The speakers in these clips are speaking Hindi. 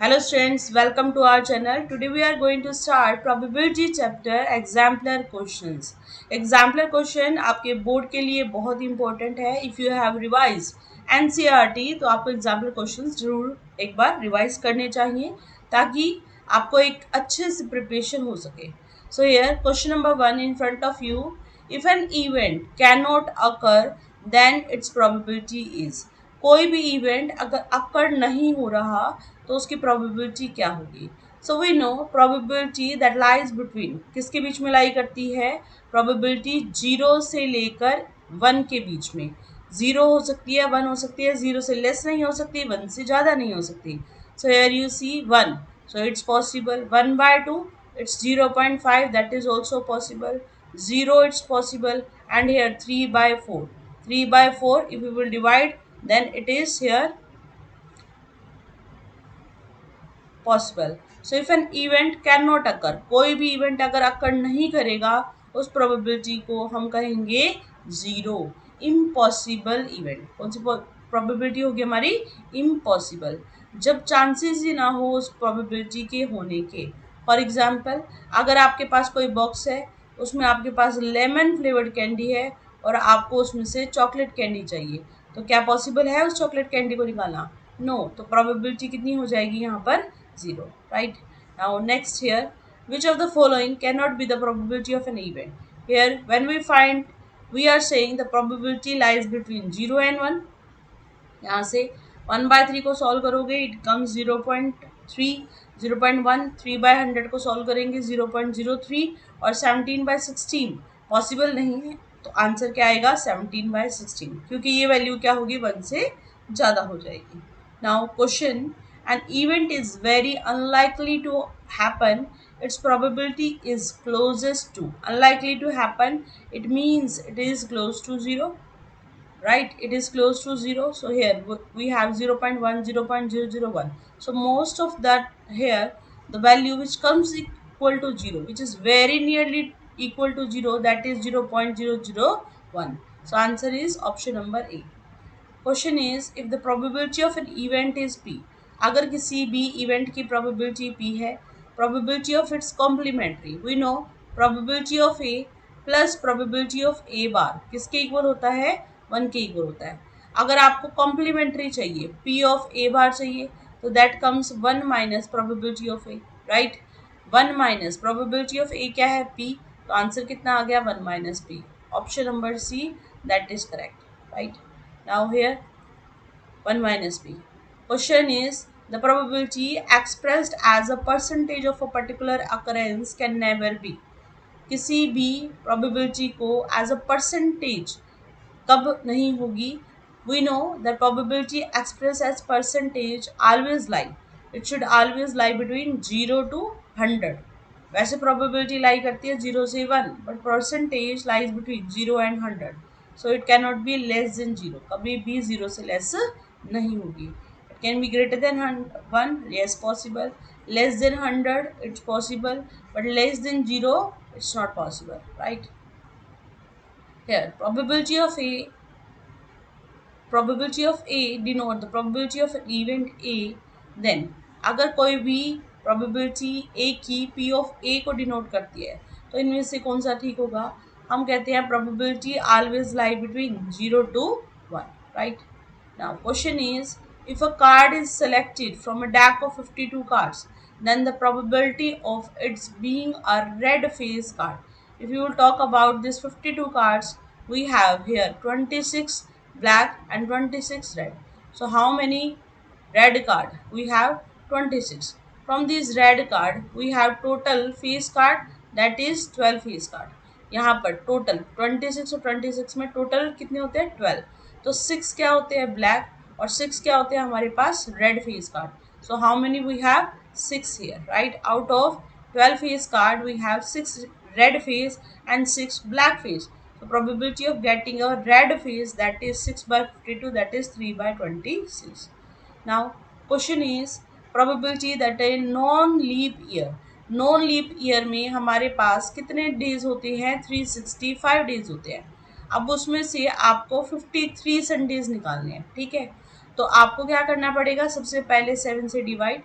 Hello students, welcome to our channel. Today we are going to start probability chapter exemplar questions. Exemplar question आपके बोर्ड के लिए बहुत इंपॉर्टेंट है. If you have revised NCERT तो आपको exemplar questions जरूर एक बार रिवाइज करने चाहिए ताकि आपको एक अच्छे से प्रिपरेशन हो सके. So here question number 1 in front of you. If an event cannot occur, then its probability is. कोई भी इवेंट अगर अकर नहीं हो रहा तो उसकी प्रोबेबिलिटी क्या होगी. So we know probability that lies between किसके बीच में लाई करती है. प्रोबेबिलिटी 0 से लेकर 1 के बीच में. 0 हो सकती है, 1 हो सकती है, 0 से लेस नहीं हो सकती, 1 से ज़्यादा नहीं हो सकती. So here you see 1, so it's possible. 1/2 it's 0.5, that is also possible. 0 it's possible, and here 3/4. 3/4 if we will divide, then it is here possible. So if an event cannot occur, कोई भी इवेंट अगर अकर नहीं करेगा उस प्रोबेबिलिटी को हम कहेंगे जीरो. Impossible event. कौन सी प्रोबेबिलिटी होगी हमारी. इम्पॉसिबल. जब चांसेस ही ना हो उस प्रोबेबिलिटी के होने के. फॉर एग्जाम्पल, अगर आपके पास कोई बॉक्स है, उसमें आपके पास लेमन फ्लेवर्ड कैंडी है और आपको उसमें से चॉकलेट कैंडी चाहिए, तो क्या पॉसिबल है उस चॉकलेट कैंडी को निकालना. नो. तो प्रोबेबिलिटी कितनी हो जाएगी यहाँ पर. 0. Right. Now next here, which of the following cannot be the probability of an event. Here when we find, we are saying the probability lies between 0 and 1. यहाँ से 1/3 को सॉल्व करोगे इट कम्स 0.3. 0.1. 3/100 को सॉल्व करेंगे 0.03. और 17/16 पॉसिबल नहीं है, तो आंसर क्या आएगा 17/16, क्योंकि ये वैल्यू क्या होगी 1 से ज़्यादा हो जाएगी. Now question, an event is very unlikely to happen, its probability is closest to. Unlikely to happen, it means it is close to 0, right. It is close to 0. So here we have 0.1, 0.001. So most of that here, the value which comes equal to 0, which is very nearly equal to 0, that is 0.001. So answer is option number A. Question is, if the probability of an event is P. अगर किसी भी इवेंट की प्रोबेबिलिटी पी है, probability of its complementary. We know probability of A plus probability of A bar किसके इक्वल होता है. 1 के इक्वल होता है. अगर आपको कॉम्प्लीमेंट्री चाहिए, पी ऑफ ए बार चाहिए, तो that comes 1 minus probability of A, right. 1 minus probability of A क्या है, पी. तो आंसर कितना आ गया 1 minus P. Option number C, that is correct, right. Now here 1 minus p. Question is, the probability expressed as a percentage of a particular occurrence can never be. किसी भी probability को as a percentage कब नहीं होगी. We know that probability expressed as percentage always lie. It should always lie between 0 to 100. वैसे probability lie करती है 0 से 1, but percentage lies between 0 and 100. So it cannot be less than 0. कभी भी 0 से less नहीं होगी. It can be greater than 1, yes possible. Less than 100, it's possible, but less than 0, it's not possible, right? Here probability of A denote the probability of an event A. Then अगर कोई भी probability A की P of A को denote करती है, तो इनमें से कौन सा ठीक होगा. हम कहते हैं probability always lie between 0 to 1, right. Now question is, if a card is selected from a deck of 52 cards, then the probability of its being a red face card. If you will talk about this 52 cards, we have here 26 black and 26 red. So how many red card? We have 26. From this red card, we have total face card, that is 12 face card. यहाँ पर टोटल 26 और 26 में टोटल कितने होते हैं 12. तो 6 क्या होते हैं ब्लैक और 6 क्या होते हैं हमारे पास red face card. So how many we have 6 here, right. Out of 12 face card we have 6 red face and 6 black face. So probability of getting a red face, that is 6/52, that is 3/26. Now question is, probability that a non leap year. Non leap year में हमारे पास कितने डेज होते हैं 365 डेज होते हैं. अब उसमें से आपको 53 संडेज निकालने हैं, ठीक है. तो आपको क्या करना पड़ेगा, सबसे पहले 7 से डिवाइड.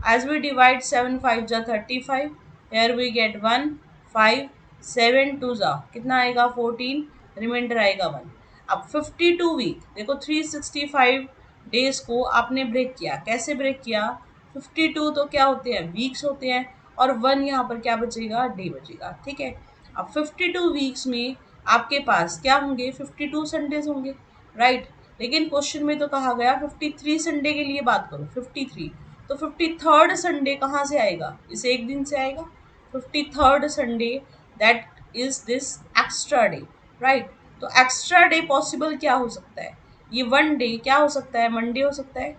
As we divide 7 5 जा 35, here we get 1 5 7 2 जा कितना आएगा 14, रिमाइंडर आएगा 1। अब 52 वीक देखो 365 डेज को आपने ब्रेक किया, कैसे ब्रेक किया? 52 तो क्या होते हैं? वीक्स होते हैं, और 1 यहाँ पर क्या बचेगा? डे बचेगा, ठीक है। अब 52 वीक्स में आपके पास क्या होंगे? 52 संडेज होंगे, राइट। लेकिन क्वेश्चन में तो कहा गया 53 संडे के लिए बात करो, 53। तो 53rd संडे कहाँ से आएगा? इस एक दिन से आएगा। 53rd Sunday that is this extra day, right. तो एक्स्ट्रा डे पॉसिबल क्या हो सकता है? ये वन डे क्या हो सकता है? मंडे हो सकता है,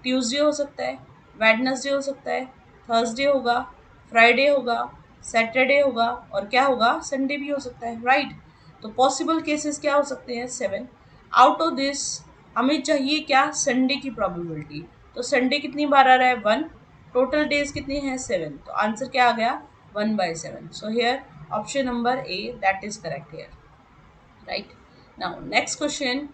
ट्यूसडे हो सकता है, वेडनेसडे हो सकता है, थर्सडे होगा, फ्राइडे होगा, सैटरडे होगा, और क्या होगा? संडे भी हो सकता है, राइट। तो पॉसिबल केसेस क्या हो सकते हैं? 7। आउट ऑफ दिस हमें चाहिए क्या? संडे की प्रोबेबिलिटी। तो संडे कितनी बार आ रहा है? 1। टोटल डेज कितने हैं? 7। तो आंसर क्या आ गया? 1/7। So here option number A that is correct here, right. Now next question,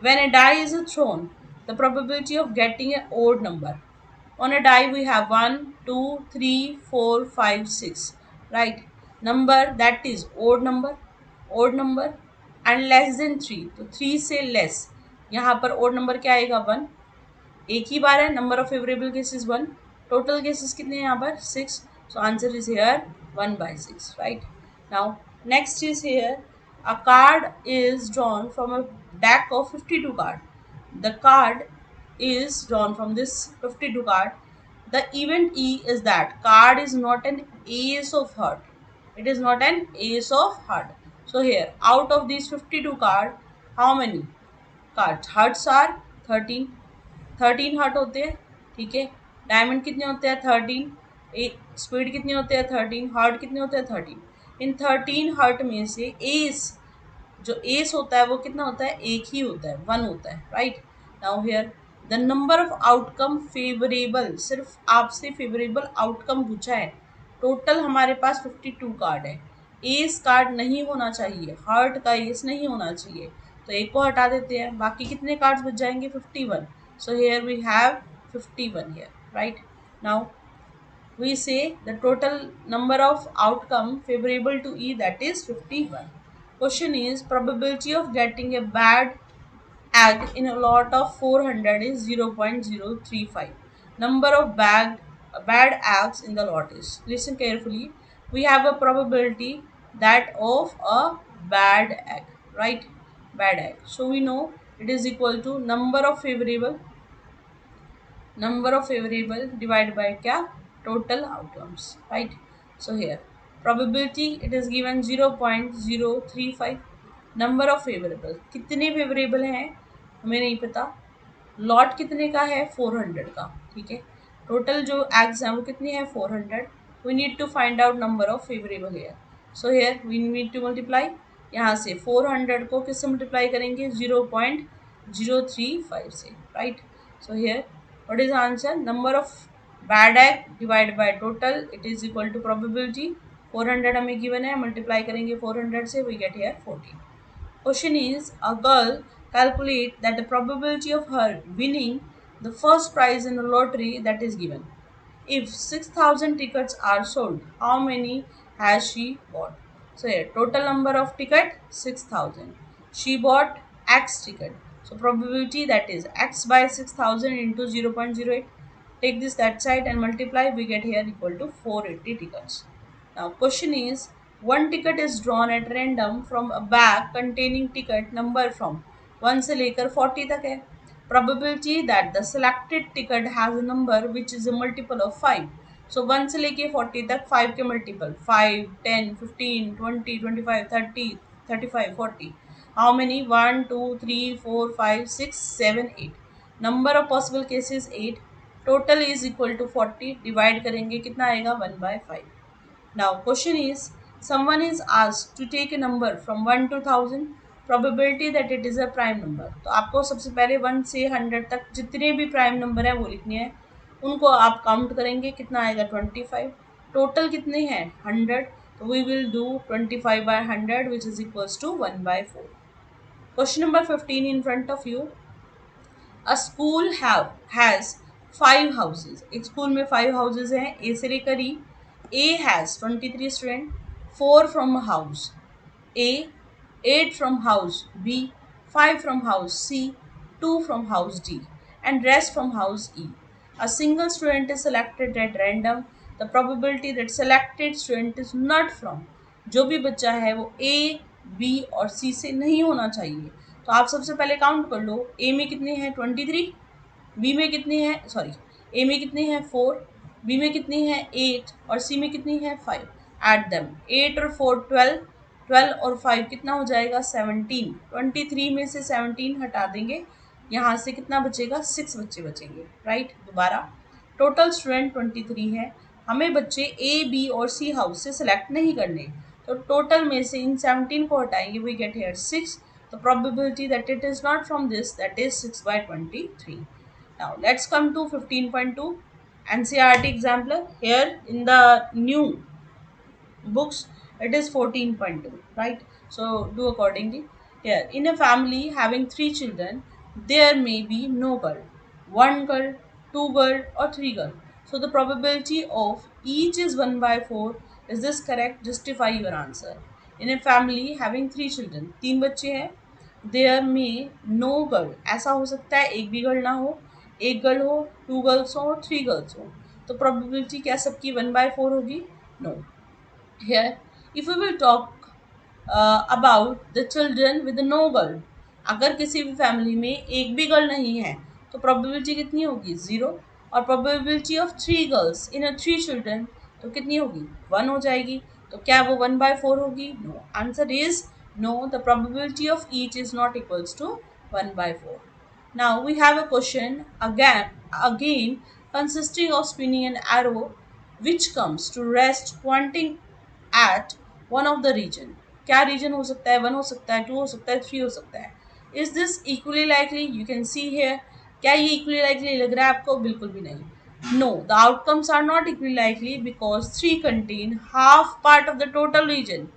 when a die is thrown, the probability of getting an odd number. On a die we have 1, 2, 3, 4, 5, 6. Right? Number that is odd number and less than 3. तो 3 से less. यहाँ पर odd number क्या आएगा? 1. एक ही बार है, number of favourable cases 1, total cases कितने हैं यहाँ पर? 6। So answer is hair 1/6, right. Now next is here, a card is drawn from a deck of 52 card. The card is drawn from this 52 card. The event E is that card is not an ace of heart. It is not an ace of heart. So here, out of these 52 card, how many cards? Hearts are 13। 13 heart होते हैं, ठीक है। डायमंड कितने होते हैं? 13। स्पीड कितने होते हैं? 13। हार्ट कितने होते हैं? 13। इन 13 हार्ट में से एस, जो एस होता है वो कितना होता है? एक ही होता है, 1 होता है, right. Now here the number of outcome favourable, सिर्फ आपसे फेवरेबल आउटकम पूछा है। टोटल हमारे पास 52 कार्ड है, एस कार्ड नहीं होना चाहिए, हार्ट का एस नहीं होना चाहिए, तो एक को हटा देते हैं, बाकी कितने कार्ड्स बच जाएंगे? 51। So here we have 51 here, right. Now we say the total number of outcome favorable to E, that is 51. Question is, probability of getting a bad egg in a lot of 400 is 0.035. Number of bad eggs in the lot is, listen carefully, we have a probability that of a bad egg, right? Bad egg. So we know it is equal to number of favorable divided by क्या? Total outcomes, right? So here probability it is given 0.035. number of favorable, कितने फेवरेबल हैं हमें नहीं पता, लॉट कितने का है? 400 का, ठीक है। टोटल जो एग्स हैं वो कितने हैं? 400। We need to find out number of favourable here. So here we need to multiply, यहाँ से 400 को किससे मल्टीप्लाई करेंगे? 0.035 से, right. So here what is answer? Number of bad egg divide by total, it is equal to probability. 400 हमें गिवन है, मल्टीप्लाई करेंगे 400 से, we get here 14। Question is, a girl calculate that the probability of her winning the first prize in a lottery that is given. If 6,000 tickets are sold, how many has she bought? So here, total number of ticket 6,000. She bought X ticket. So probability that is X by 6,000 into 0.08. Take this that side and multiply. We get here equal to 480 tickets. Now question is, one ticket is drawn at random from a bag containing ticket number from 1 से लेकर 40 तक है. Probability that the selected ticket has a number which is a multiple of 5. So 1 से लेके 40 तक 5 के multiple 5, 10, 15, 20, 25, 30, 35, 40. How many? 1, 2, 3, 4, 5, 6, 7, 8. Number of possible cases 8. Total is equal to 40. Divide करेंगे कितना आएगा? 1/5. Now question is, someone is asked to take a number from 1 to 1000, probability that it is a prime number. तो आपको सबसे पहले 1 से 100 तक जितने भी प्राइम नंबर हैं वो लिखने हैं, उनको आप काउंट करेंगे, कितना आएगा? 25। टोटल कितने हैं? 100। तो we will do 25/100 which is equals to 1/4. Question number 15 in front of you. A school has 5 houses, एक स्कूल में 5 हाउसेज हैं ए से लेकर E. A has 23 student, 4 from house A, 8 from house B, 5 from house C, 2 from house D, and rest from house E. A single student is selected at random. The probability that selected student is not from, जो भी बच्चा है वो A, B और C से नहीं होना चाहिए. तो आप सबसे पहले काउंट कर लो. A में कितने हैं 23, बी में कितनी है, सॉरी, ए में कितनी है 4, बी में कितनी है 8 और सी में कितनी है 5. एट देम 8 और 4 12, 12 और 5 कितना हो जाएगा 17. 23 में से 17 हटा देंगे, यहाँ से कितना बचेगा 6 बच्चे बचेंगे. राइट, दोबारा टोटल स्टूडेंट 23 है. हमें बच्चे ए बी और सी हाउस से सिलेक्ट नहीं करने, तो टोटल में से इन 17 को हटाएंगे, we get here 6. The probability that it is not from this, that is 6 by 23. Now let's come to 15.2 NCERT example. Here in the new books it is 14.2, right? So do accordingly. Here, in a family having 3 children, there may be no girl, 1 girl, 2 girl or 3 girl. So the probability of each is 1 by 4. Is this correct? Justify your answer. In a family having 3 children, 3 बच्चे हैं, देयर में नो गर्ल, ऐसा हो सकता है एक भी गर्ल ना हो, एक गर्ल हो, 2 गर्ल्स हो, 3 गर्ल्स हो. तो प्रोबेबिलिटी क्या सबकी 1 by 4 होगी? No. Here, if we will talk about the children with no girl, अगर किसी भी फैमिली में एक भी गर्ल नहीं है तो प्रोबेबिलिटी कितनी होगी 0. और probability of 3 girls in 3 children तो कितनी होगी 1 हो जाएगी. तो क्या वो 1 by 4 होगी? No. Answer is no. The probability of each is not equals to 1 by 4. Now we have a question again consisting of spinning an arrow which comes to rest pointing at one of the region. क्या रीजन हो सकता है? 1 हो सकता है, 2 हो सकता है, 3 हो सकता है. Is this equally likely? You can see here. क्या ये इक्वली लाइकली लग रहा है आपको? बिल्कुल भी नहीं. No, the outcomes are not equally likely because 3 contain half part of the total region.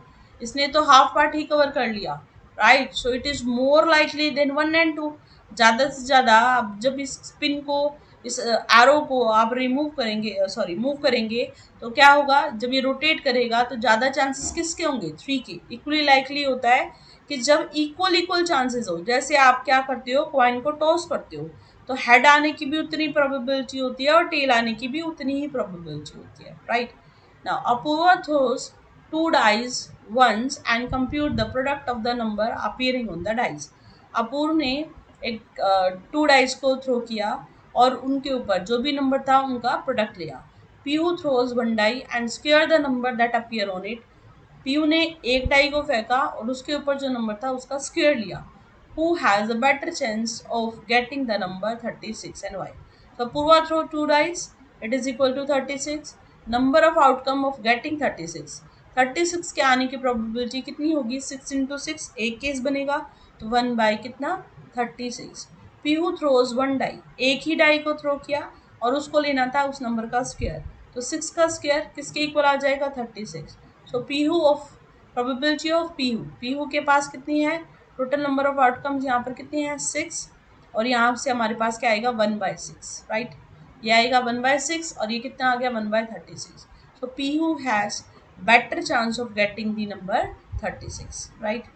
इसने तो हाफ पार्ट ही कवर कर लिया. Right, so it is more likely than 1 and 2. ज़्यादा से ज़्यादा आप जब इस स्पिन को, इस एरो को आप रिमूव करेंगे, सॉरी मूव करेंगे, तो क्या होगा? जब ये रोटेट करेगा तो ज़्यादा चांसेस किसके होंगे? 3 के. इक्वली लाइकली होता है कि जब इक्वल चांसेस हो. जैसे आप क्या करते हो, कॉइन को टॉस करते हो, तो हेड आने की भी उतनी प्रोबेबिलिटी होती है और टेल आने की भी उतनी ही प्रोबेबिलिटी होती है. Right. Now Apurva throws 2 dice once and compute the product of the number appearing on the dice. अपूर्व ने एक 2 डाइस को थ्रो किया और उनके ऊपर जो भी नंबर था उनका प्रोडक्ट लिया. Piyu throws 1 die and square the number that appear on it. Piyu ने एक डाई को फेंका और उसके ऊपर जो नंबर था उसका स्क्वेयर लिया. Who has a better chance of getting the number 36 and why? So Purva throw 2 dice, it is equal to 36. Number of outcome of getting 36. 36 के आने की प्रोबेबिलिटी कितनी होगी? 6 into 6, एक केस बनेगा तो 1 by कितना 36. पीहू थ्रोज 1 डाई, एक ही डाई को थ्रो किया और उसको लेना था उस नंबर का स्क्वायर. तो 6 का स्क्वायर किसके इक्वल आ जाएगा? 36. सो पीहू ऑफ प्रोबेबिलिटी ऑफ पीहू के पास कितनी है? टोटल नंबर ऑफ आउटकम्स यहाँ पर कितनी है? 6. और यहाँ से हमारे पास क्या आएगा? 1 by 6. राइट, ये आएगा 1 by 6 और ये कितना आ गया? 1 by 36. So Pihu has better chance of getting the number 36. Right.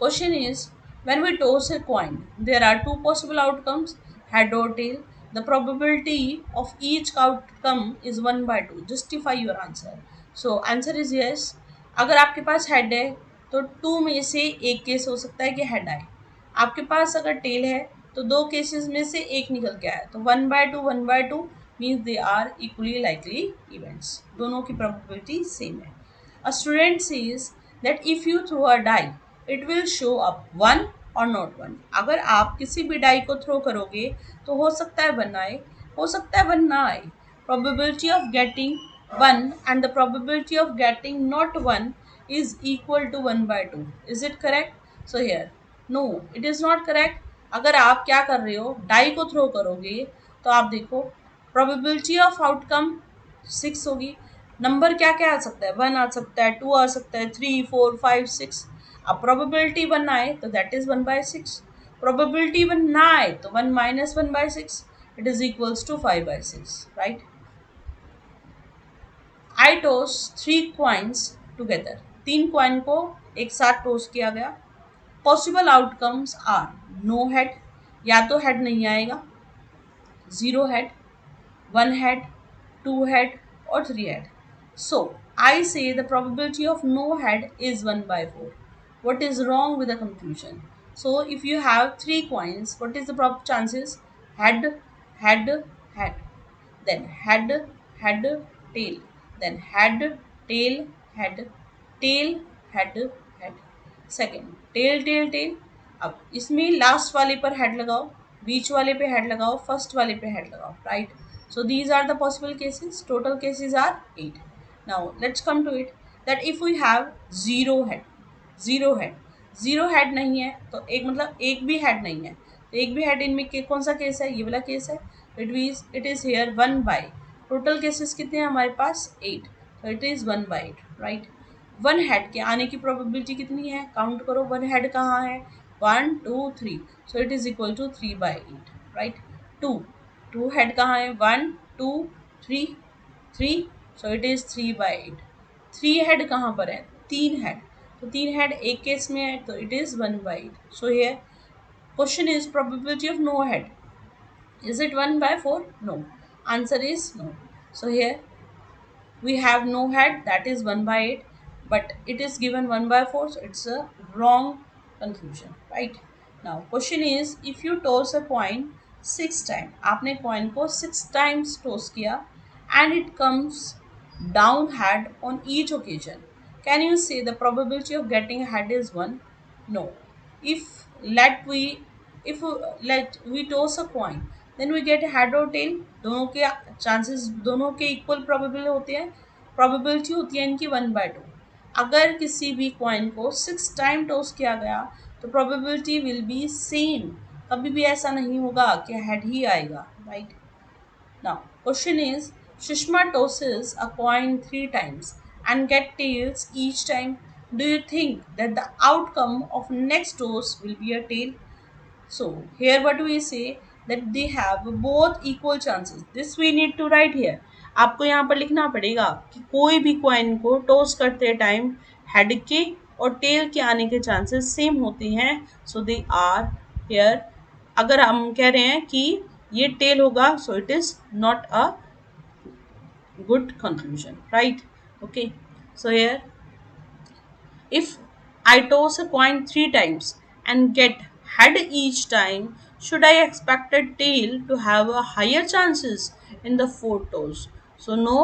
Question is, when we toss a coin, there are 2 possible outcomes, head or tail. The probability of each outcome is 1 by 2. Justify your answer. So answer is yes. अगर आपके पास हेड है तो 2 में से एक केस हो सकता है कि हेड आए. आपके पास अगर टेल है तो 2 केसेस में से एक निकल के आए, तो 1 by 2 1 by 2 means they are equally likely events. दोनों की probability same है. A student says that if you throw a die, it will show up 1 or not 1. अगर आप किसी भी डाई को थ्रो करोगे तो हो सकता है 1 आए, हो सकता है 1 ना आए. Probability of getting 1 and the probability of getting not 1 is equal to 1 by 2. Is it correct? So here, no, it is not correct. अगर आप क्या कर रहे हो, डाई को थ्रो करोगे तो आप देखो प्रोबेबिलिटी ऑफ आउटकम 6 होगी. नंबर क्या क्या आ सकता है? 1 आ सकता है, 2 आ सकता है, 3 4 5 6. अब प्रोबेबिलिटी 1 आए तो दैट इज 1 by 6. प्रोबेबिलिटी 1 ना आए तो 1 minus 1 by 6. it is equals to 5/6, right? I toss 3 coins together. 3 coin को एक साथ टोस किया गया. Possible outcomes are no head, या तो हेड नहीं आएगा, 0 head, 1 head, 2 head, or 3 head. So I say the probability of no head is 1/4. What is wrong with the conclusion? So if you have 3 coins, what is the chances? Head, head, head. Then head, head, tail. Then head, tail, head, tail, head, head. Second tail tail tail. अब इसमें लास्ट वाले पर हेड लगाओ, बीच वाले पे हेड लगाओ, फर्स्ट वाले पे हेड लगाओ, right? So these are the possible cases. Total cases are 8. Now let's come to it that if we have zero head, zero head नहीं है तो एक मतलब एक भी हेड नहीं है, तो एक भी हेड इनमें कौन सा केस है? ये वाला केस है. It is here 1/. Total cases कितने हैं हमारे पास? 8. तो इट इज 1/8, राइट? 1 हेड के आने की प्रोबेबिलिटी कितनी है? काउंट करो, 1 हेड कहाँ है? 1 2 3. So it is equal to 3/8, right? 2 head कहाँ है? 1 2 3 3. So it is 3/8. 3 हेड कहाँ पर है? 3 हेड. तो 3 हेड एक केस में है तो it is 1/8. So here question is probability of no head. Is it 1/4? No. Answer is no. So here we have no head, that is 1/8, but it is given 1/4, so it's a wrong conclusion, right? Now question is, if you toss a coin 6 times, आपने coin को 6 times toss किया and it comes down head on each occasion, can you say the probability of getting head is 1? No. if let we let we toss a coin, then we get head or tail. दोनों के चांसेस दोनों के इक्वल प्रोबेबल होते हैं. प्रोबेबिलिटी होती है इनकी 1/2. अगर किसी भी कॉइन को 6 टाइम टॉस किया गया तो प्रोबेबिलिटी विल बी सेम. कभी भी ऐसा नहीं होगा कि हेड ही आएगा, right? Now, question is, Sushma tosses a coin 3 times and get tails each time. Do you think that the outcome of next toss will be a tail? So here what we say that they have both equal chances. This we need to write here. आपको यहाँ पर लिखना पड़ेगा कि कोई भी कॉइन को टॉस करते टाइम हेड के और टेल के आने के चांसेस सेम होते हैं. सो दे आर हियर. अगर हम कह रहे हैं कि ये टेल होगा, सो it is not a good conclusion, right? Okay, so here if I toss a coin 3 times and get head each time, should I expect a tail to have a higher chances in the 4 toss? So no.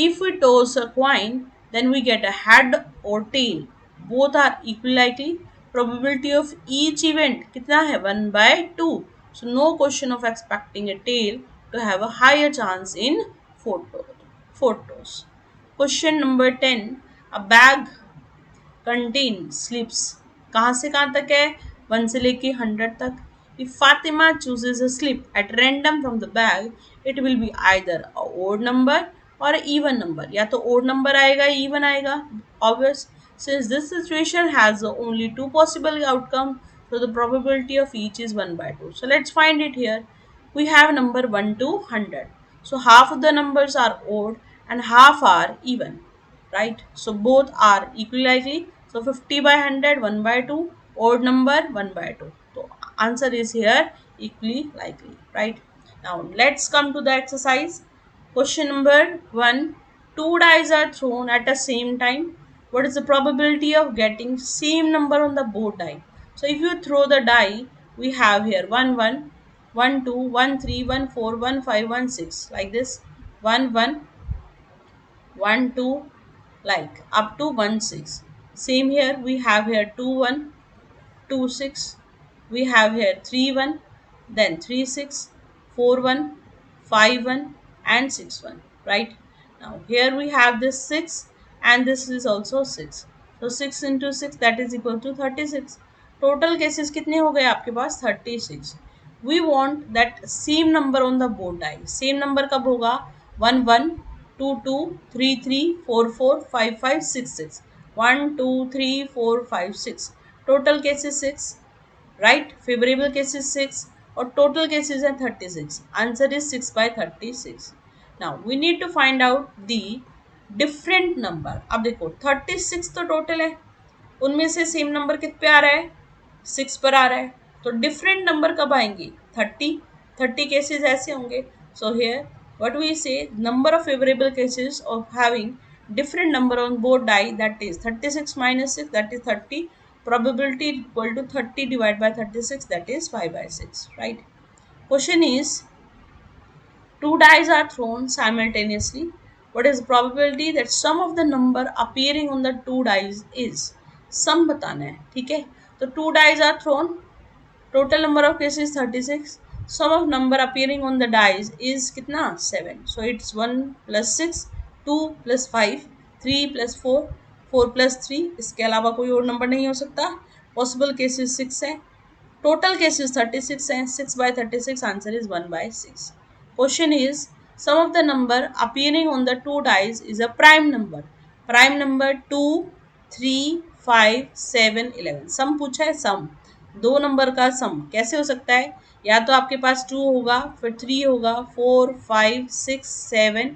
If we toss a coin, then we get a head or tail. Both are equal likely. Probability of each event कितना है? 1/2. So no question of expecting a tail to have a higher chance in 4 toss. Question number 10. A bag contain slips कहाँ से कहाँ तक है? 1 से लेके 100 तक. If Fatima chooses a slip at random from the bag, it will be either a odd number or an even number. या तो odd number आएगा, even आएगा. Obvious. Since this situation has only 2 possible outcomes, so the probability of each is 1/2. So let's find it here. We have number 1 to 100. So half of the numbers are odd and half are even, right? So both are equally likely. So 50/100, 1/2, odd number 1/2. So answer is here equally likely, right? Now let's come to the exercise. Question number 1. Two dice are thrown at the same time. What is the probability of getting same number on the both die? So if you throw the die, we have here 1 1, 1 2, 1 3, 1 4, 1 5, 1 6, like this. 1 1, 1 2, like up to 1 6. Same here, we have here 2 1, 2 6, we have here 3 1, then 3 6, 4 1, 5 1, and 6 1, right? Now here we have this 6 and this is also 6. So 6 into 6, that is equal to 36. Total cases कितने हो गए आपके पास? 36. We want that same number on the both dice. Same number कब होगा? 1 1, 2 2, 3 3, 4 4, 5 5, 6 6. 1 2 3 4 5 6. Total cases 6, right? Favorable cases 6, और टोटल केसेस है 36. Answer is 6/36. Now we need to find out the different number. अब देखो 36 तो टोटल है, उनमें से सेम नंबर कित पे आ रहा है, 6 पर आ रहा है. तो डिफरेंट नंबर कब आएंगे, 30 केसेस ऐसे होंगे. So here what we say, number of favorable cases of having different number on both die, that is 36 minus 6, that is 30. Probability equal to 30 divided by 36, that is 5/6. Right? Question is, two dice are thrown simultaneously. What is the probability that sum of the number appearing on the two dice is? Sum बताना है. ठीक है, तो two dice are thrown. Total number of cases is 36. Sum of number appearing on the dice is कितना, 7. So it's 1 plus 6, 2 plus 5, 3 plus 4, 4 plus 3. इसके अलावा कोई और नंबर नहीं हो सकता. Possible cases 6 है. Total cases 36 and 6/36. Answer is 1/6. Question is, sum of the number appearing on the two dice is a prime number. Prime number 2, 3, 5, 7, 11. Sum पूछा है, sum. दो नंबर का सम कैसे हो सकता है, या तो आपके पास 2 होगा, फिर 3 होगा, 4, 5, 6, 7,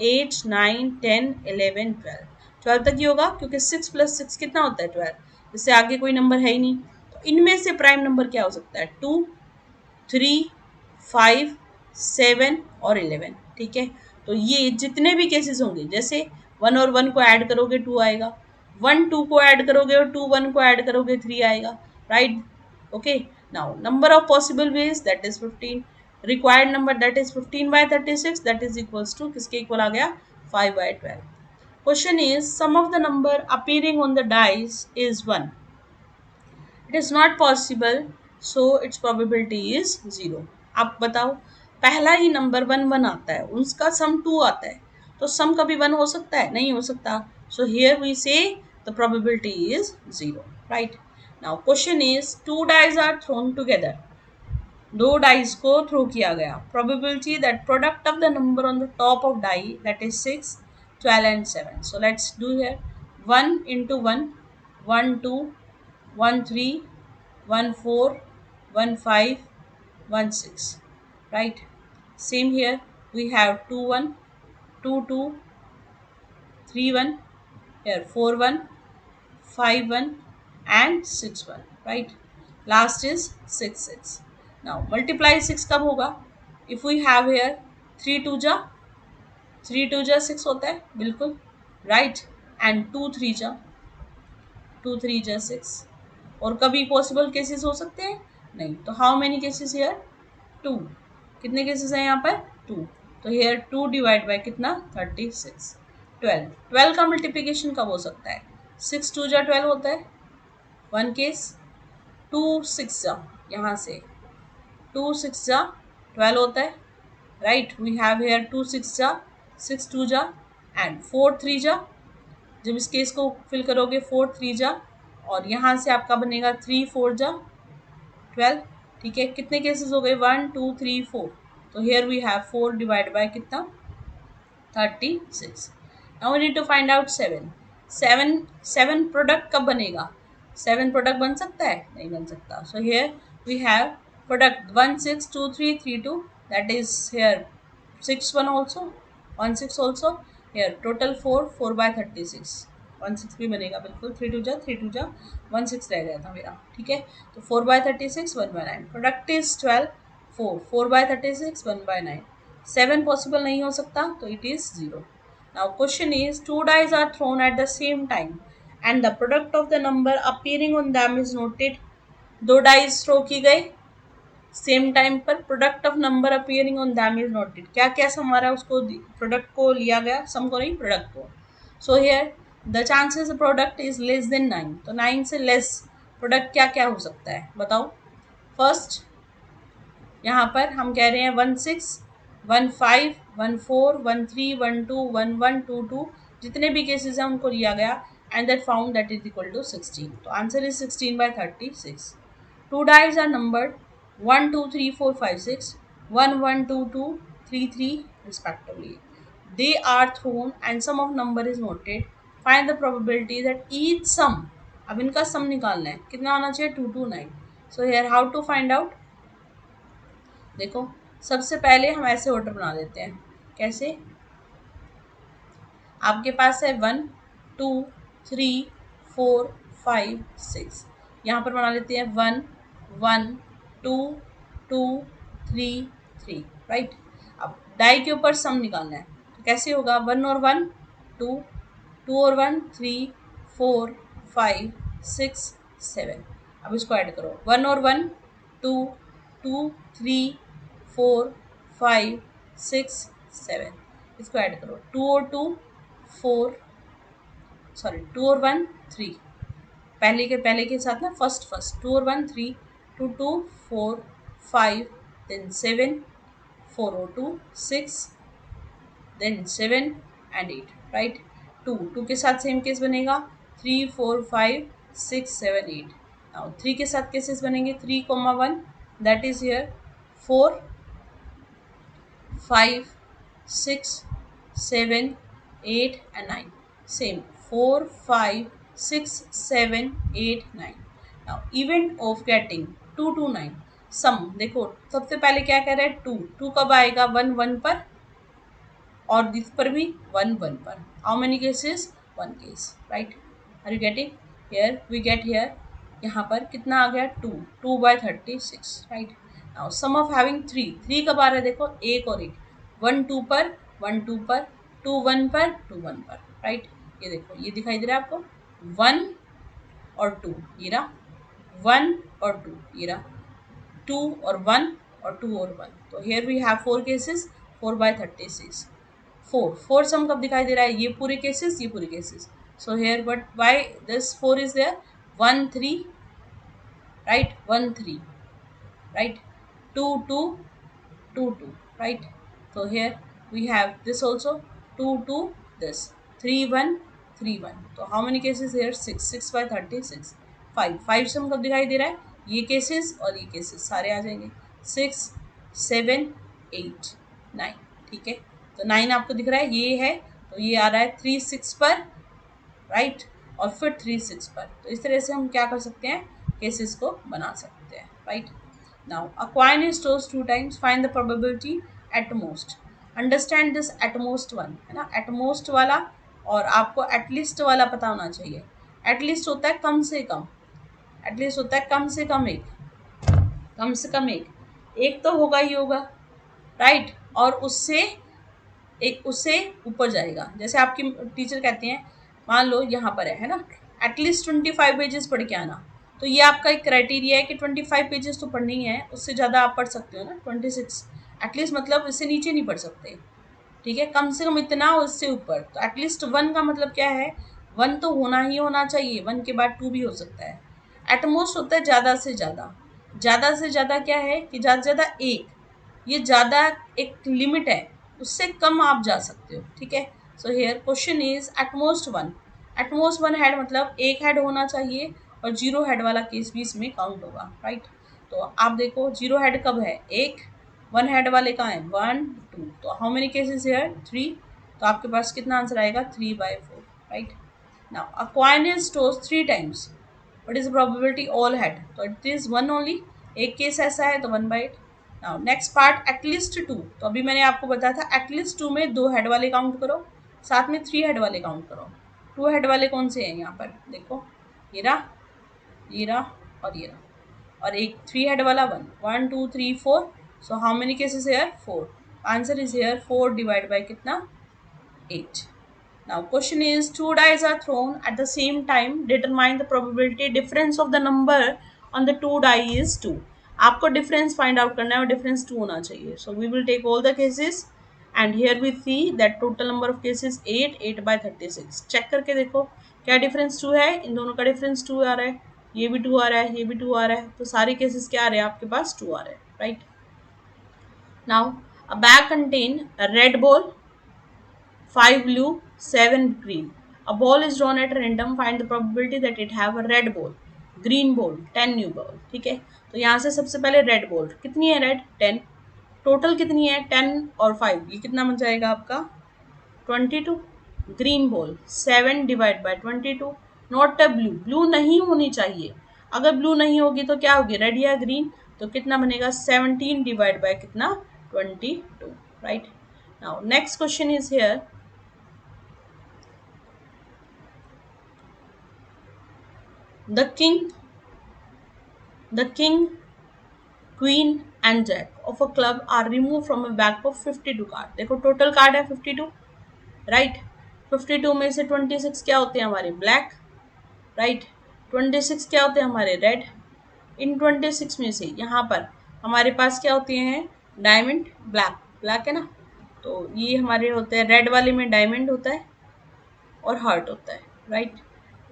8, 9, 10, 11, 12. 12 तक ही होगा, क्योंकि 6 प्लस 6 कितना होता है, 12. इससे आगे कोई नंबर है ही नहीं. इनमें से प्राइम नंबर क्या हो सकता है, 2, 3, 5, 7 और 11. ठीक है, तो ये जितने भी केसेस होंगे, जैसे 1 और 1 को ऐड करोगे 2 आएगा, 1 2 को ऐड करोगे और 2 1 को ऐड करोगे 3 आएगा. Right? Okay. Now number of possible ways, that is 15. Required number, that is 15/36, that is equals to किसके इक्वल आ गया, 5/12. Question is, sum of the number appearing on the dice is 1. It is not possible, so its probability is 0. आप बताओ, पहला ही नंबर 1 आता है, उसका सम 2 आता है, तो सम कभी 1 हो सकता है, नहीं हो सकता. So here we say the probability is 0. Right? Now question is, two dice are thrown together. दो डाइस को थ्रो किया गया. Probability that product of the number on the top of die, that is 6, 12 and 7. So let's do here. 1 into 1, 1 2, 1 3, 1 4, 1 5, 1 6. Right? Same here. We have 2 1, 2 2, 3 1. Here 4 1, 5 1 and 6 1. Right? Last is 6 6. Now multiply 6 कब होगा? If we have here 3 2 जा, 3 2 जा 6 होता है, बिल्कुल. राइट? एंड 2 3 जा, 2 3 जा 6. और कभी पॉसिबल केसेस हो सकते हैं, नहीं. तो हाउ मेनी केसेस हियर, 2. कितने केसेस हैं यहाँ पर, 2. तो हियर 2 डिवाइड बाय कितना, 36. 12. 12 का मल्टीप्लिकेशन कब हो सकता है, 6 2 जा 12 होता है, 1 केस. 2 6 जा, यहाँ से 2 6 जा 12 होता है. राइट? वी हैव हेयर 2 6 जा, 6 2 जा एंड 4 3 जा. जब इस केस को फिल करोगे 4 3 जा, और यहाँ से आपका बनेगा 3 4 जा 12. ठीक है, कितने केसेस हो गए, 1 2 3 4. तो here we have 4 divide by कितना, 36. Now we need to find out 7. 7 product कब बनेगा, 7 प्रोडक्ट बन सकता है, नहीं बन सकता. So here we have product 1 6 2 3 3 2, that is here 6 1 also, 1 6 also. Here total 4, 4/36. 1 6 भी बनेगा, बिल्कुल. 3 2 जा 3 2 जा 1 6 रह गया था मेरा. ठीक है, तो 4/36, 1/9. Product is 12, 4, 4/36, 1/9. 7 पॉसिबल नहीं हो सकता, तो it is 0. Now question is, two dice are thrown at the same time and the product of the number appearing on them is noted. दो डाइस थ्रो की गए सेम टाइम पर, product of number appearing on them is noted. क्या क्या सम हमारा, उसको प्रोडक्ट को लिया गया, सम को नहीं, प्रोडक्ट को. So here the chances product is less then 9. तो 9 से लेस प्रोडक्ट क्या क्या हो सकता है, बताओ. फर्स्ट यहाँ पर हम कह रहे हैं 1 6, 1 5, 1 4, 1 3, 1 2, 1 1, 2 2. जितने भी केसेस हैं उनको लिया गया and that found that is equal to 16. तो answer is 16/36. Two dice are numbered 1 2 3 4 5 6, 1 1 2 2 3 3 respectively. They are thrown and sum of number is noted. Find the probability that each sum, अब इनका सम निकालना है, कितना आना चाहिए, 2 2 9. So here how to find out, देखो सबसे पहले हम ऐसे ऑर्डर बना देते हैं। कैसे? आपके पास है 1 2 3 4 5 6। यहाँ पर बना लेते हैं 1 1 2 2 3 3, राइट। अब डाई के ऊपर सम निकालना है, तो कैसे होगा? 1 और 1 2, 2 और 1 3 4 5 6 7। अब इसको ऐड करो, 1 और 1 2 2 3 4 5 6 7। इसको ऐड करो, 2 और 2 4, सॉरी 2 और 1 3। पहले के साथ ना फर्स्ट फर्स्ट 2 और 1 3, 2 2 4 5, देन 7, 4 और 2 6, देन 7 एंड 8, राइट। 2 2 के साथ सेम केस बनेगा, 3 4 5 6 7 8। नाउ 3 के साथ केसेस बनेंगे, 3, 1, that is here 4 5 6 7 8 and 9, same 4 5 6 7 8 9। now event of getting 2 to 9 सम। देखो सबसे पहले क्या कह रहा है, 2 2 कब आएगा? 1 1 पर, और दिस पर भी 1 1 पर। How many cases? 1 case, right. Are you getting? Here we get here, यहाँ पर कितना आ गया? 2 2 by 36, right. Now sum of having 3 3 कब आ रहा है? देखो एक और एक, 1 2 पर, 1 2 पर, 2 1 पर, 2 1 पर, राइट। ये देखो ये दिखाई दे रहा है आपको, 1 और 2 ये रहा, 1 और 2 ये रहा, 2 और 1 और 2 और 1। तो here we have 4 cases, 4 by 36। 4 4 sum कब दिखाई दे रहा है? ये पूरे केसेस, ये पूरे cases. So here but why this 4 is there? 1 3, right, 1 3, right, 2 2 2 2, right? So here we have this also, 2 2 this, 3 1 3 1। तो how many cases here? 6 6 by 36, 5 5 सम कब दिखाई दे रहा है? ये केसेस और ये केसेस सारे आ जाएंगे, 6 7 8 9, ठीक है। तो 9 आपको दिख रहा है, ये है, तो ये आ रहा है 3 6 पर, राइट, और फिर 3 6 पर। तो इस तरह से हम क्या कर सकते हैं? केसेस को बना सकते हैं, right. Now a coin is tossed 2 times, find the probability at most. Understand this at most one, है ना, एटमोस्ट वाला और आपको एटलीस्ट वाला पता होना चाहिए। एटलीस्ट होता है कम से कम, एटलीस्ट होता है कम से कम एक, कम से कम एक तो होगा ही होगा, राइट। और उससे एक उससे ऊपर जाएगा। जैसे आपकी टीचर कहते हैं, मान लो यहाँ पर है ना, एटलीस्ट 25 पेजेस पढ़ के आना, तो ये आपका एक क्राइटेरिया है कि 25 पेजेस तो पढ़नी ही है, उससे ज़्यादा आप पढ़ सकते हो ना, 26 एटलीस्ट, मतलब इससे नीचे नहीं पढ़ सकते, ठीक है, कम से कम इतना और इससे ऊपर। तो एटलीस्ट 1 का मतलब क्या है? 1 तो होना ही होना चाहिए, 1 के बाद 2 भी हो सकता है। एटमोस्ट होता है ज़्यादा से ज़्यादा, ज़्यादा से ज़्यादा क्या है कि ज़्यादा से ज़्यादा एक, ये ज़्यादा एक लिमिट है, उससे कम आप जा सकते हो, ठीक है। So here question is at most 1, at most 1 head मतलब एक हेड होना चाहिए, और 0 हेड वाला केस भी इसमें काउंट होगा, राइट। तो आप देखो 0 हेड कब है? एक। 1 हेड वाले कहाँ है? 1 2। तो हाउ मेनी केसेस हेयर? 3। तो आपके पास कितना आंसर आएगा? 3 by 4, right. Now a coin is tossed 3 times, what is the probability all head? तो इट इज 1 ओनली, एक केस ऐसा है तो 1/8। Now next part, at least 2। तो अभी मैंने आपको बताया था एटलीस्ट 2 में 2 हेड वाले काउंट करो, साथ में 3 हेड वाले काउंट करो। 2 हेड वाले कौन से हैं यहाँ पर? देखो ये रहा, ये रहा और ये रहा, और एक 3 हेड वाला 1 1 2 3 4। So how many cases here? 4। Answer is here 4 divide by कितना? 8। Now question is, two dice are thrown at the same time, determine the probability difference of the number on the two die is 2। आपको difference find out करना है और difference 2 होना चाहिए। So we will take all the cases and here we see that total number of cases 8 8 by 36। check करके देखो क्या difference 2 है, इन दोनों का difference 2 आ रहा है, ये भी 2 आ रहा है, ये भी 2 आ रहा है, तो सारे cases क्या आ रहे हैं आपके पास? 2 आ रहे हैं, right। Now a bag contain a red ball, 5 blue, 7 green। A ball is drawn at random, find the probability that it have a red ball, green ball, 10 new ball, ठीक है। तो यहाँ से सबसे पहले रेड बॉल कितनी है? रेड 10, टोटल कितनी है? 10 और 5, ये कितना बन जाएगा आपका? 22। Green ball 7 divide by 22, not a blue, blue नहीं होनी चाहिए, अगर ब्लू नहीं होगी तो क्या होगी? रेड या ग्रीन? तो कितना बनेगा 17 डिवाइड बाय कितना 22, right. Now next question is here, the king queen and jack of a club are remove from a back of 52 card. देखो टोटल कार्ड है 52, राइट। 52 में से 26 क्या होते हैं हमारे ब्लैक, राइट। 26 क्या होते हैं हमारे रेड। इन 26 में से यहाँ पर हमारे पास क्या होते हैं डायमंड, ब्लैक, ब्लैक है ना, तो ये हमारे होते हैं रेड वाले में डायमंड होता है और हार्ट होता है, राइट।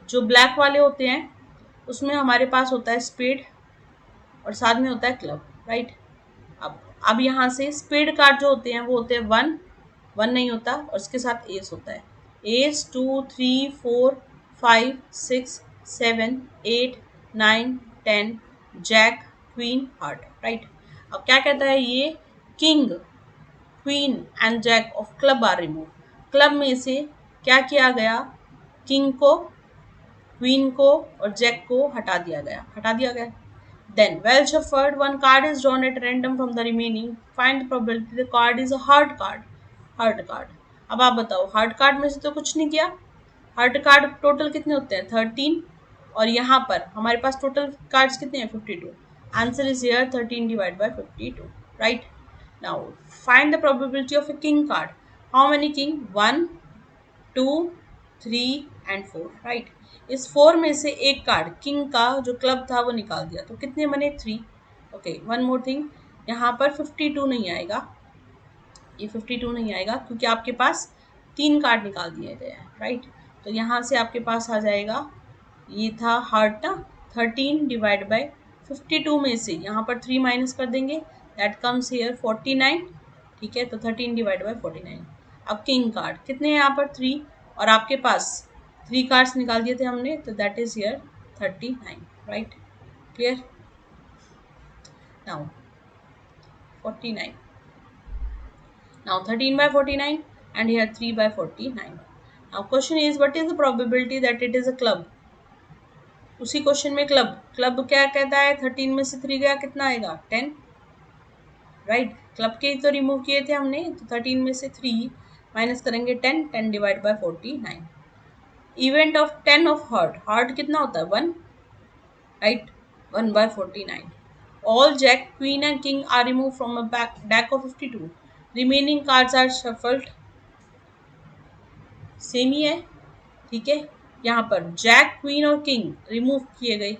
जो ब्लैक वाले होते हैं उसमें हमारे पास होता है स्पेड और साथ में होता है क्लब, राइट। अब यहाँ से स्पेड कार्ड जो होते हैं वो होते हैं 1, 1 नहीं होता और उसके साथ एस होता है, ace 2 3 4 5 6 7 8 9 10 jack queen heart, right. अब क्या कहता है ये, king queen and jack of club are remove. Club में से क्या किया गया, किंग को, क्वीन को और जैक को हटा दिया गया। Then, well shuffled, one card is drawn at random from the remaining. Find the probability the card is a hard card. Hard card. अब आप बताओ, हार्ड कार्ड में से तो कुछ नहीं किया। हार्ड कार्ड टोटल कितने होते हैं 13 और यहाँ पर हमारे पास टोटल कार्ड्स कितने हैं 52। Answer is here 13 divide by 52, right. Now find the probability of a king card. How many king? 1 2 3 and 4, right. इस 4 में से एक कार्ड किंग का जो क्लब था वो निकाल दिया, तो कितने बने 3। ओके, वन मोर थिंग, यहाँ पर 52 नहीं आएगा, ये 52 नहीं आएगा क्योंकि आपके पास 3 कार्ड निकाल दिए गए हैं, राइट। तो यहाँ से आपके पास आ जाएगा, ये था हार्ट ना, 13 डिवाइड बाय 52 में से यहाँ पर 3 माइनस कर देंगे, दैट कम्स हियर 49, ठीक है। तो 13 डिवाइड बाय 49। अब किंग कार्ड कितने हैं यहाँ पर 3 और आपके पास 3 कार्ड्स निकाल दिए थे हमने, तो that is here 39, right. Clear. Now 49, now 13 by 49 and here 3 by 49. Now question is, what is the probability that it is a club? उसी क्वेश्चन में क्लब क्या कहता है, 13 में से 3 गया कितना आएगा 10, राइट। क्लब के तो रिमूव किए थे हमने, तो 13 में से 3 माइनस करेंगे 10 divide bye 49। Event of 10 of heart कितना होता है 1, right, 1 by 49. All jack, queen and king are removed from a deck of 52. Remaining cards are shuffled. Same ही है, ठीक है। यहाँ पर जैक क्वीन और किंग रिमूव किए गए,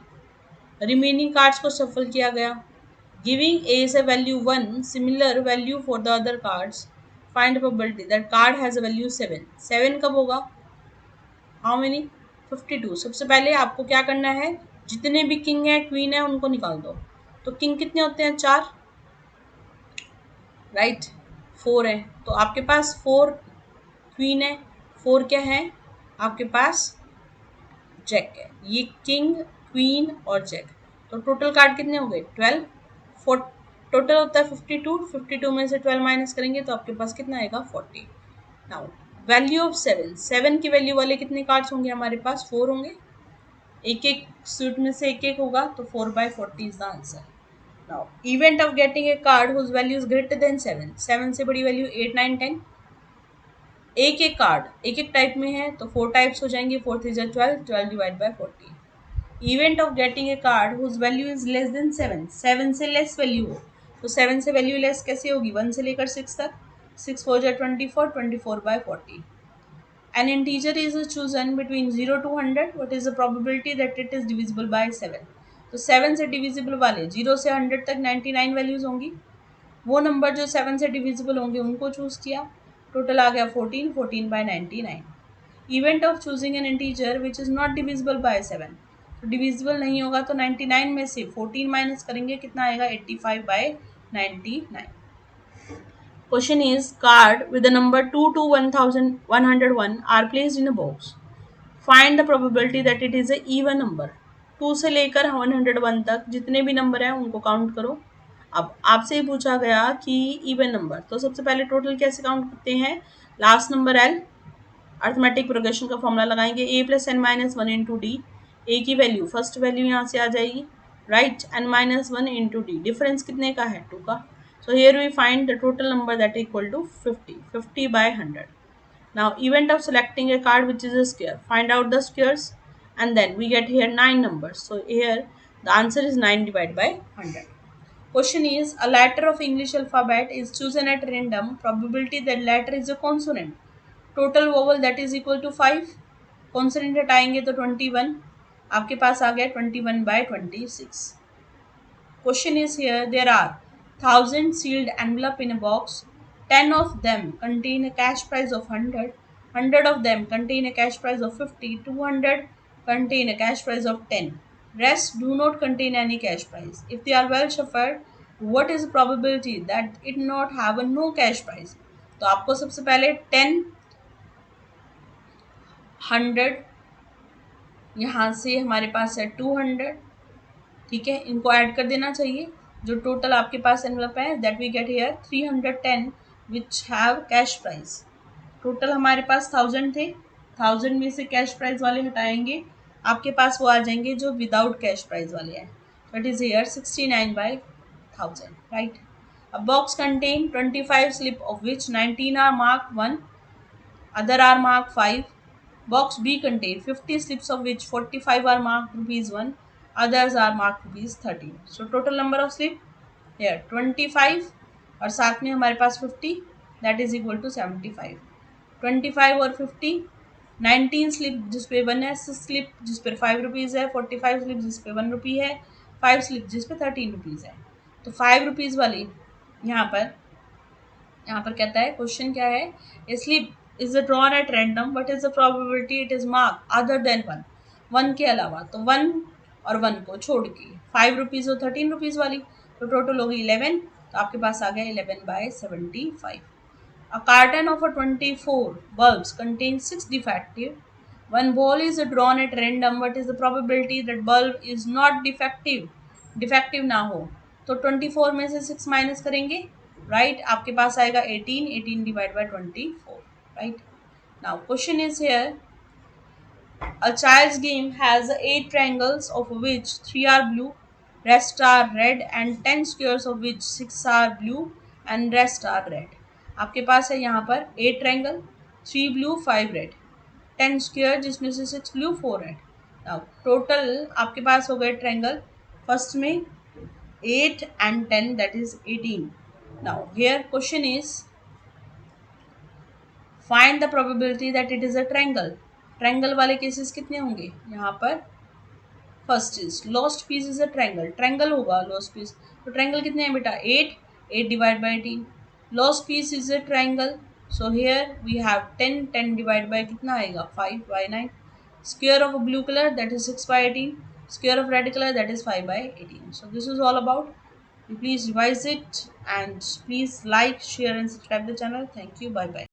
रिमेनिंग कार्ड्स को शफल किया गया, giving ace a value 1, similar value for the other cards. Find probability that card has a value 7। 7 कब होगा, हाउ मेनी 52। सबसे पहले आपको क्या करना है, जितने भी किंग है क्वीन है उनको निकाल दो। तो किंग कितने होते हैं 4, राइट, 4 है, तो आपके पास 4 क्वीन है, 4 क्या है आपके पास जैक है, ये किंग क्वीन और जैक। तो टोटल कार्ड कितने हो गए 12, 4 टोटल होता है 52, 52 में से 12 माइनस करेंगे तो आपके पास कितना आएगा 40। नाउ वैल्यू ऑफ 7, 7 की वैल्यू वाले कितने कार्ड्स होंगे हमारे पास 4 होंगे, एक एक सूट में से एक एक होगा, तो 4 by 40 is the answer. Now event of getting a card whose value is greater than 7, 7 से बड़ी वैल्यू 8 9 10। एक एक कार्ड एक एक टाइप में है तो 4 टाइप्स हो जाएंगे, 4 3 12, 12 divide by 40। Event of getting a card whose value is less than 7, 7 से लेस वैल्यू हो, तो 7 से वैल्यू लेस कैसे होगी 1 से लेकर 6 तक, 6 4 24, 24 by 40। An integer is chosen between 0 to 100. What is the probability that it is divisible by 7? तो 7 से डिविजिबल वाले 0 से 100 तक 99 वैल्यूज होंगी, वो नंबर जो 7 से डिविजिबल होंगे उनको चूज किया, टोटल आ गया 14, 14 by 99। Event of choosing N integer which is not divisible by 7, तो डिविजिबल नहीं होगा तो 99 में से 14 माइनस करेंगे कितना आएगा 85 by 99। Question is, card with the number 2 to 1101 are placed in a box. Find the probability that it is a even number. 2 से लेकर 101 तक जितने भी नंबर हैं उनको काउंट करो। अब आपसे पूछा गया कि इवन नंबर, तो सबसे पहले टोटल कैसे काउंट करते हैं, last number L, arithmetic progression का फॉर्मूला लगाएंगे, a + n - 1 × d। ए की वैल्यू फर्स्ट वैल्यू यहाँ से आ जाएगी, right, n minus one into d, difference कितने का है, 2 का. So here we find the total number that equal to 50, 50 by 100. Now event of selecting a card which is a square, find out the squares, and then we get here 9 numbers. So here the answer is 9 divided by 100. Question is, a letter of English alphabet is chosen at random, probability that letter is a consonant, total vowel that is equal to 5, consonant हटाएंगे तो 21, आपके पास आ गया 21 by 26. Question is here, there are 1,000 sealed envelope in a box. 10 of them contain a cash prize of 100. 100 of them contain a cash prize of 50. 200 contain a cash prize of 10. Rest do not contain any cash prize. If they are well shuffled, what is the probability that it not have a no cash prize? तो आपको सबसे पहले 10, 100, यहाँ से हमारे पास है 200, ठीक है, इनको ऐड कर देना चाहिए. जो टोटल आपके पास एनवलप है that we get here 310 which have cash prize. Total हमारे पास 1000 थे, 1000 में से कैश प्राइस वाले हटाएंगे, आपके पास वो आ जाएंगे जो विदाउट कैश प्राइस वाले हैं. That is here 69 by 1000, right. A box contain 25 slip of which 19 are mark 1, other are marked 5. Box B contain 50 slips of which 45 are marked ₹1, others are marked ₹13. So total number of slip here 25 और साथ में हमारे पास 50, that is equal to 75. 25 और 50, 19 स्लिप जिस पे 1 है, 6 स्लिप जिस पर ₹5 है, 45 स्लिप जिस पे ₹1 है, 5 स्लिप जिस पे ₹13 है. तो ₹5 वाली यहाँ पर कहता है, क्वेश्चन क्या है, slip is drawn at random, what is the probability it is mark other than 1, 1 के अलावा, तो 1 और 1 को छोड़ के ₹5 और ₹13 वाली, तो टोटल होगी 11, तो आपके पास आ गया 11 by 75. A carton of a 24 bulbs contains 6 defective. One ball is drawn at random. What is the probability that bulb is not defective? Defective ना हो, तो 24 में से 6 माइनस करेंगे, राइट, आपके पास आएगा 18, 18 divide by 24, right. Now question is here, a child's game has 8 triangles of which 3 are blue, rest are red, and 10 squares of which 6 are blue and rest are red. आपके पास है यहाँ पर 8 ट्रायंगल, 3 ब्लू 5 रेड, 10 स्क्वायर जिसमें से 6 ब्लू 4 रेड. नाउ टोटल आपके पास हो गए ट्रायंगल फर्स्ट में 8 and 10, that is 18. Now here question is, find the probability that it is a triangle. Triangle वाले केसेस कितने होंगे यहाँ पर, first is lost piece is a triangle, triangle होगा लॉस्ट पीस, तो ट्रायंगल कितने हैं बेटा 8, 8 divide by 18. Lost piece is a triangle, so here we have 10, 10 divide by कितना आएगा 5 by 9. Square of blue colour that is 6 by 18, square of red colour that is 5 by 18. So this is all about. Please revise it and please like, share and subscribe the channel. Thank you. Bye bye.